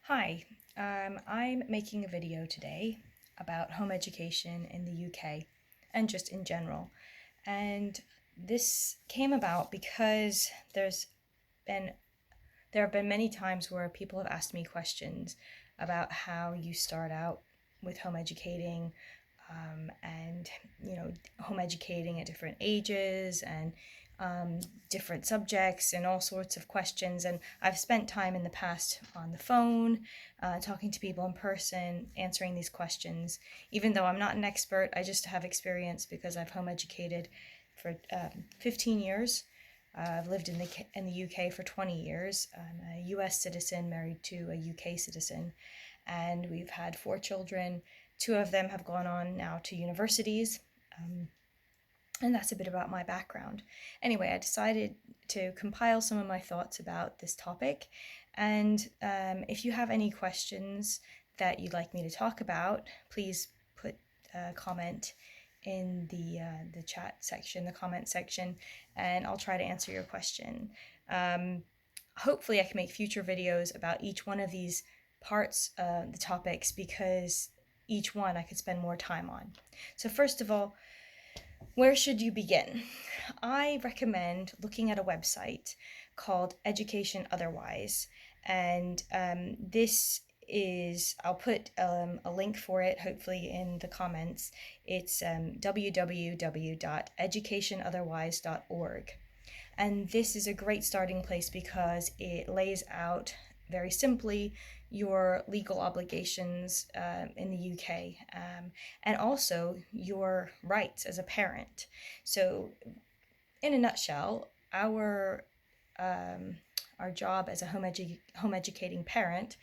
Hi, I'm making a video today about home education in the UK and just in general. And this came about because been there have been many times where people have asked me questions about how you start out with home educating, and home educating at different ages and different subjects and all sorts of questions. And I've spent time in the past on the phone, talking to people in person, answering these questions. Even though I'm not an expert, I just have experience because I've home educated for 15 years. I've lived in the UK for 20 years. I'm a US citizen married to a UK citizen, and we've had 4 children. Two of them have gone on now to universities, and that's a bit about my background. Anyway, I decided to compile some of my thoughts about this topic, and if you have any questions that you'd like me to talk about, please put a comment in the chat section, the comment section, and I'll try to answer your question. Hopefully I can make future videos about each one of these parts, the topics, because each one I could spend more time on. So first of all, where should you begin? I recommend looking at a website called Education Otherwise, and I'll put a link for it hopefully in the comments. It's www.educationotherwise.org. And this is a great starting place because it lays out very simply your legal obligations in the UK, and also your rights as a parent. So, in a nutshell, our job as a home educating parent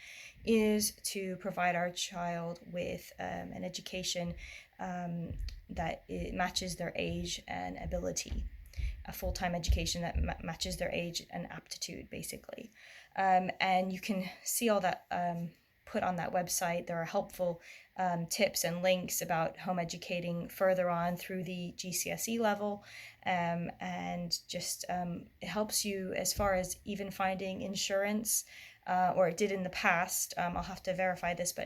is to provide our child with an education that it matches their age and ability, a full-time education that matches their age and aptitude, basically. And you can see all that put on that website. There are helpful tips and links about home educating further on through the GCSE level, and just it helps you as far as even finding insurance, or it did in the past. I'll have to verify this, but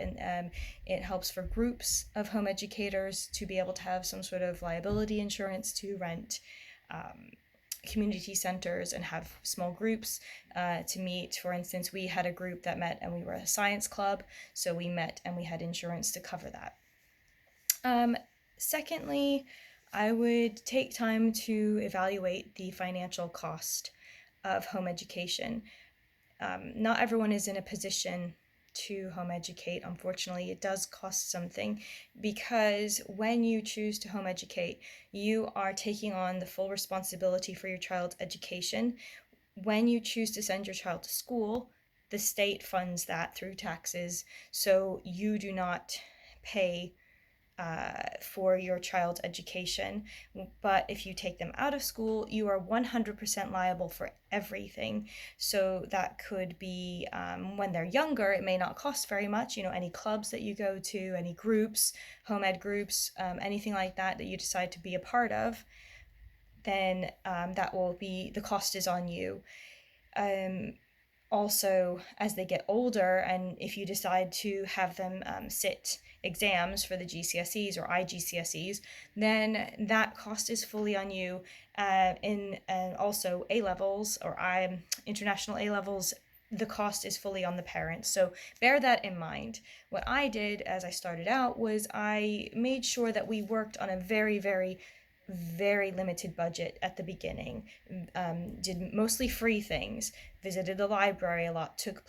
it helps for groups of home educators to be able to have some sort of liability insurance to rent community centers and have small groups to meet. For instance, we had a group that met and we were a science club, so we met and we had insurance to cover that. Secondly, I would take time to evaluate the financial cost of home education. Not everyone is in a position to home educate. Unfortunately, it does cost something, because when you choose to home educate, you are taking on the full responsibility for your child's education. When you choose to send your child to school, the state funds that through taxes, so you do not pay for your child's education. But if you take them out of school, you are 100% liable for everything. So that could be when they're younger, it may not cost very much. Any clubs that you go to, any groups, home ed groups, anything like that that you decide to be a part of, then that will be, the cost is on you. Also, as they get older, and if you decide to have them sit exams for the GCSEs or IGCSEs, then that cost is fully on you. And also A levels or international A levels, the cost is fully on the parents. So bear that in mind. What I did as I started out was I made sure that we worked on a very, very very limited budget at the beginning. Did mostly free things, visited the library a lot, took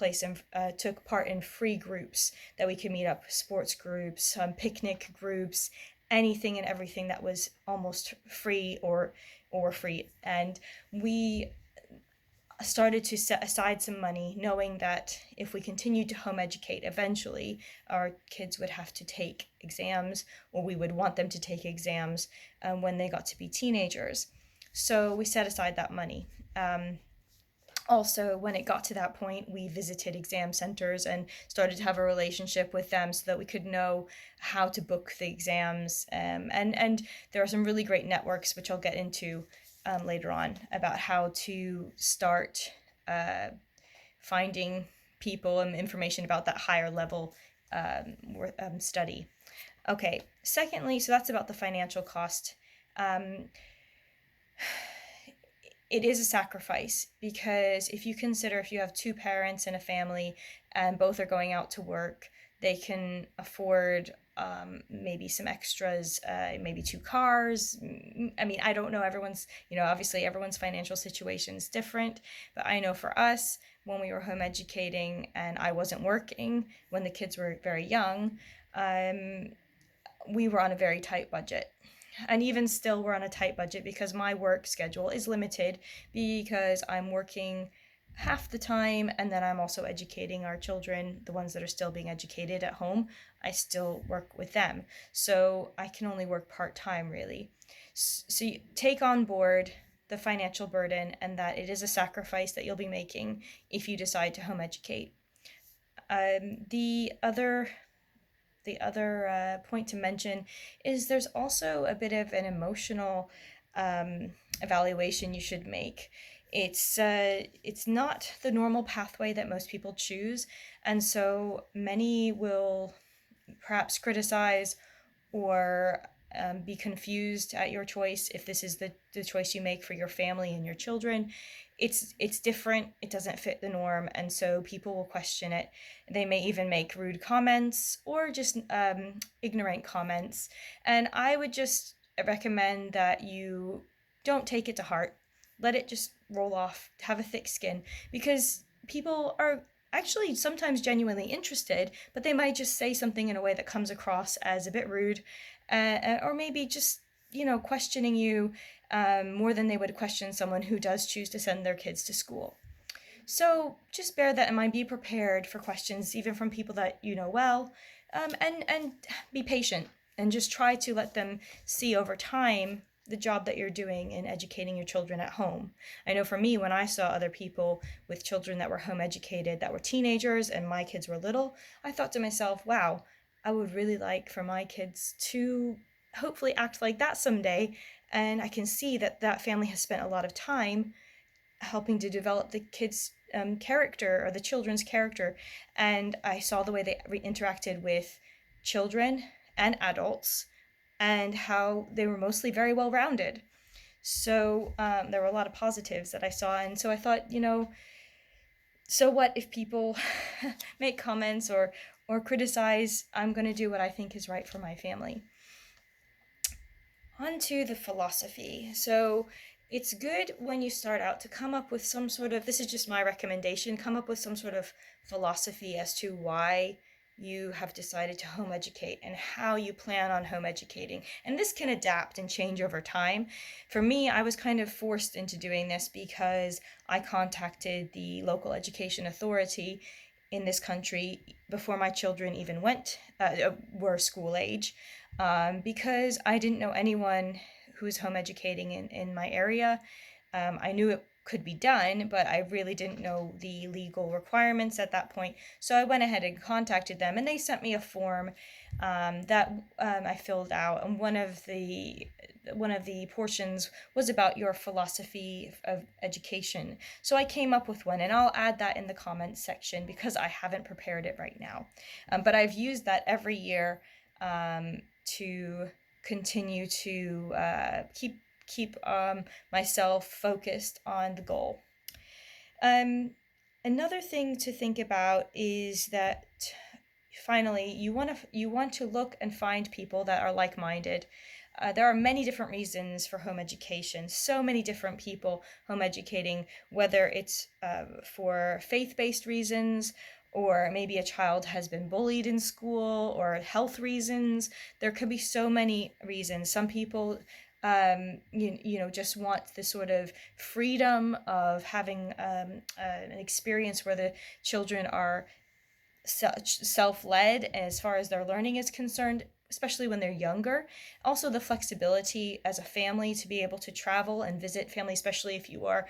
part in free groups that we could meet up, sports groups, picnic groups, anything and everything that was almost free or free. And we started to set aside some money, knowing that if we continued to home educate, eventually our kids would have to take exams, or we would want them to take exams when they got to be teenagers. So we set aside that money. Also, when it got to that point, we visited exam centers and started to have a relationship with them so that we could know how to book the exams. And there are some really great networks, which I'll get into later on, about how to start finding people and information about that higher level study. Okay, secondly, so that's about the financial cost. It is a sacrifice, because if you consider, if you have two parents in a family and both are going out to work, they can afford maybe some extras, maybe two cars. I mean, I don't know, everyone's, obviously everyone's financial situation is different, but I know for us, when we were home educating and I wasn't working, when the kids were very young, we were on a very tight budget. And even still, we're on a tight budget because my work schedule is limited, because I'm working half the time and then I'm also educating our children, the ones that are still being educated at home. I still work with them. So I can only work part-time, really. So you take on board the financial burden, and that it is a sacrifice that you'll be making if you decide to home educate. The other point to mention is there's also a bit of an emotional evaluation you should make. It's not the normal pathway that most people choose, and so many will perhaps criticize or be confused at your choice if this is the choice you make for your family and your children. It's different, it doesn't fit the norm, and so people will question it. They may even make rude comments or just ignorant comments, and I would just recommend that you don't take it to heart. Let it just roll off, have a thick skin, because people are actually sometimes genuinely interested, but they might just say something in a way that comes across as a bit rude, or maybe just, questioning you more than they would question someone who does choose to send their kids to school. So just bear that in mind. Be prepared for questions, even from people that you know well, and be patient, and just try to let them see over time the job that you're doing in educating your children at home. I know for me, when I saw other people with children that were home educated, that were teenagers, and my kids were little, I thought to myself, wow, I would really like for my kids to hopefully act like that someday. And I can see that that family has spent a lot of time helping to develop the kids' character, or the children's character. And I saw the way they interacted with children and adults, and how they were mostly very well rounded. So there were a lot of positives that I saw. And so I thought, so what if people make comments or criticize? I'm going to do what I think is right for my family. On to the philosophy. So it's good when you start out to come up with some sort of, this is just my recommendation, come up with some sort of philosophy as to why you have decided to home educate and how you plan on home educating. And this can adapt and change over time. For me, I was kind of forced into doing this because I contacted the local education authority in this country before my children even were school age, because I didn't know anyone who was home educating in my area. I knew it could be done, but I really didn't know the legal requirements at that point. So I went ahead and contacted them, and they sent me a form that I filled out. And one of the portions was about your philosophy of education. So I came up with one, and I'll add that in the comments section because I haven't prepared it right now. But I've used that every year to continue to keep myself focused on the goal. Another thing to think about is that finally you want to look and find people that are like-minded. There are many different reasons for home education, so many different people home educating, whether it's for faith-based reasons, or maybe a child has been bullied in school, or health reasons. There could be so many reasons. Some people just want the sort of freedom of having an experience where the children are self-led as far as their learning is concerned, especially when they're younger. Also, the flexibility as a family to be able to travel and visit family, especially if you are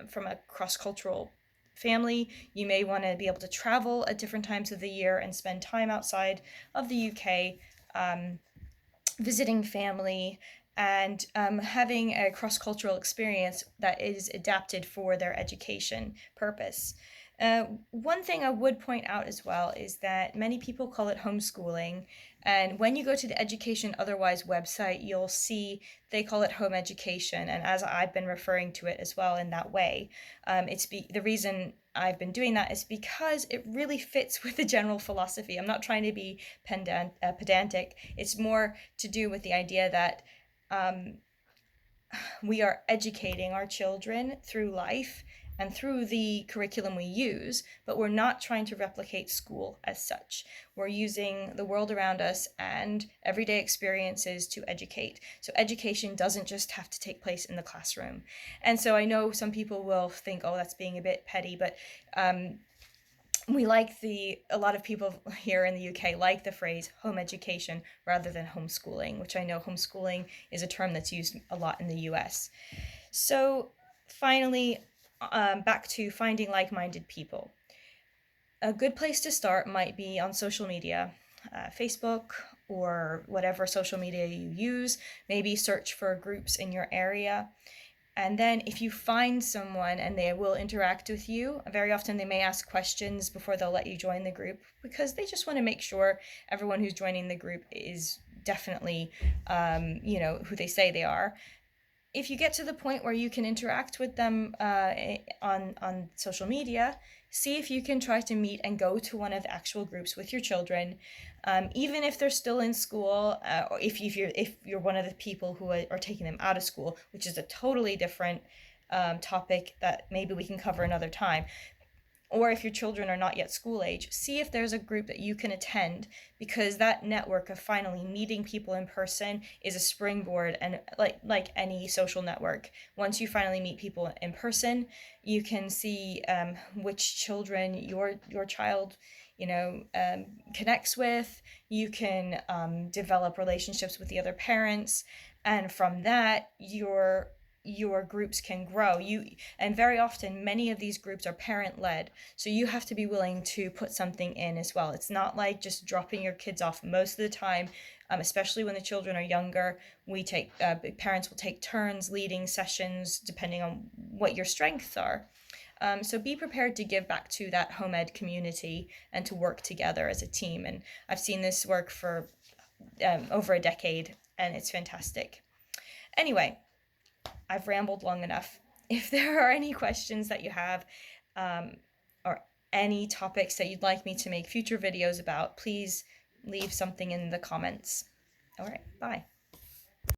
from a cross-cultural family. You may want to be able to travel at different times of the year and spend time outside of the UK, visiting family, and having a cross-cultural experience that is adapted for their education purpose. One thing I would point out as well is that many people call it homeschooling. And when you go to the Education Otherwise website, you'll see they call it home education. And as I've been referring to it as well in that way, the reason I've been doing that is because it really fits with the general philosophy. I'm not trying to be pedantic. It's more to do with the idea that um, we are educating our children through life and through the curriculum we use, but we're not trying to replicate school as such. We're using the world around us and everyday experiences to educate. So education doesn't just have to take place in the classroom. And so I know some people will think, oh, that's being a bit petty, but a lot of people here in the UK like the phrase home education rather than homeschooling, which I know homeschooling is a term that's used a lot in the US. So finally, back to finding like-minded people. A good place to start might be on social media, Facebook or whatever social media you use. Maybe search for groups in your area. And then if you find someone and they will interact with you, very often they may ask questions before they'll let you join the group because they just want to make sure everyone who's joining the group is definitely, who they say they are. If you get to the point where you can interact with them on social media, see if you can try to meet and go to one of the actual groups with your children, even if they're still in school, or if you're one of the people who are taking them out of school, which is a totally different topic that maybe we can cover another time. Or if your children are not yet school age, see if there's a group that you can attend, because that network of finally meeting people in person is a springboard. And like any social network, once you finally meet people in person, you can see which children your child connects with. You can develop relationships with the other parents, and from that your groups can grow. And very often many of these groups are parent led, so you have to be willing to put something in as well. It's not like just dropping your kids off. Most of the time, especially when the children are younger, parents will take turns leading sessions depending on what your strengths are. So be prepared to give back to that home ed community and to work together as a team. And I've seen this work for over a decade, and it's fantastic. Anyway, I've rambled long enough. If there are any questions that you have, or any topics that you'd like me to make future videos about, please leave something in the comments. All right, bye.